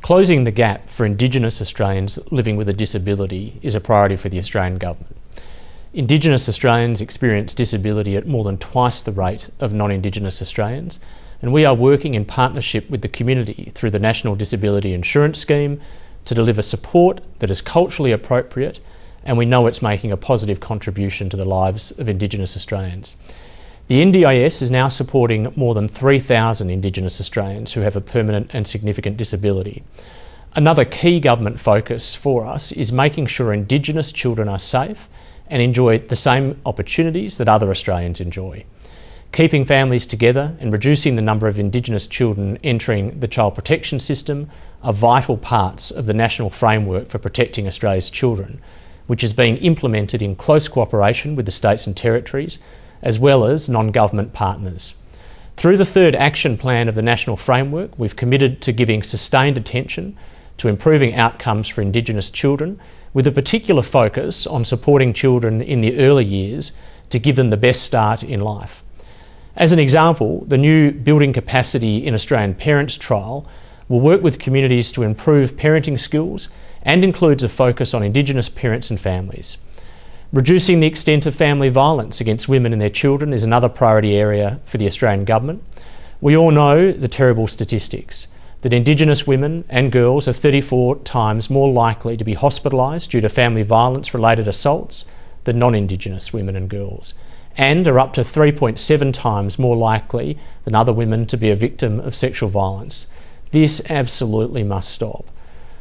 Closing the gap for Indigenous Australians living with a disability is a priority for the Australian Government. Indigenous Australians experience disability at more than twice the rate of non-Indigenous Australians, and we are working in partnership with the community through the National Disability Insurance Scheme to deliver support that is culturally appropriate, and we know it's making a positive contribution to the lives of Indigenous Australians. The NDIS is now supporting more than 3,000 Indigenous Australians who have a permanent and significant disability. Another key government focus for us is making sure Indigenous children are safe and enjoy the same opportunities that other Australians enjoy. Keeping families together and reducing the number of Indigenous children entering the child protection system are vital parts of the national framework for protecting Australia's children, which is being implemented in close cooperation with the states and territories, as well as non-government partners. Through the third action plan of the national framework, we've committed to giving sustained attention to improving outcomes for Indigenous children, with a particular focus on supporting children in the early years to give them the best start in life. As an example, the new Building Capacity in Australian Parents trial will work with communities to improve parenting skills and includes a focus on Indigenous parents and families. Reducing the extent of family violence against women and their children is another priority area for the Australian Government. We all know the terrible statistics that Indigenous women and girls are 34 times more likely to be hospitalised due to family violence-related assaults than non-Indigenous women and girls, and are up to 3.7 times more likely than other women to be a victim of sexual violence. This absolutely must stop.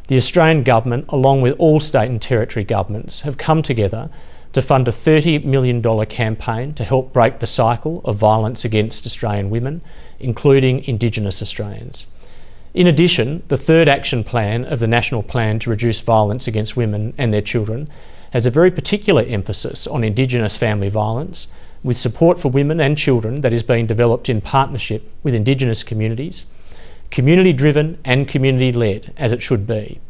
The Australian Government, along with all state and territory governments, have come together to fund a $30 million campaign to help break the cycle of violence against Australian women, including Indigenous Australians. In addition, the third action plan of the National Plan to Reduce Violence Against Women and Their Children has a very particular emphasis on Indigenous family violence, with support for women and children that is being developed in partnership with Indigenous communities, community-driven and community-led, as it should be.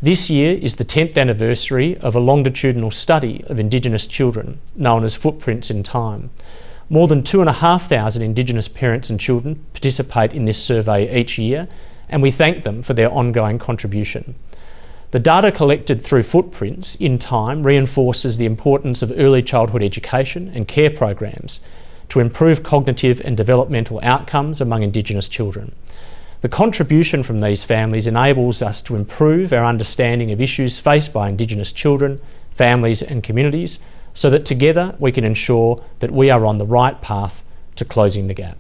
This year is the 10th anniversary of a longitudinal study of Indigenous children, known as Footprints in Time. More than 2,500 Indigenous parents and children participate in this survey each year, and we thank them for their ongoing contribution. The data collected through Footprints in Time reinforces the importance of early childhood education and care programs to improve cognitive and developmental outcomes among Indigenous children. The contribution from these families enables us to improve our understanding of issues faced by Indigenous children, families and communities, so that together we can ensure that we are on the right path to closing the gap.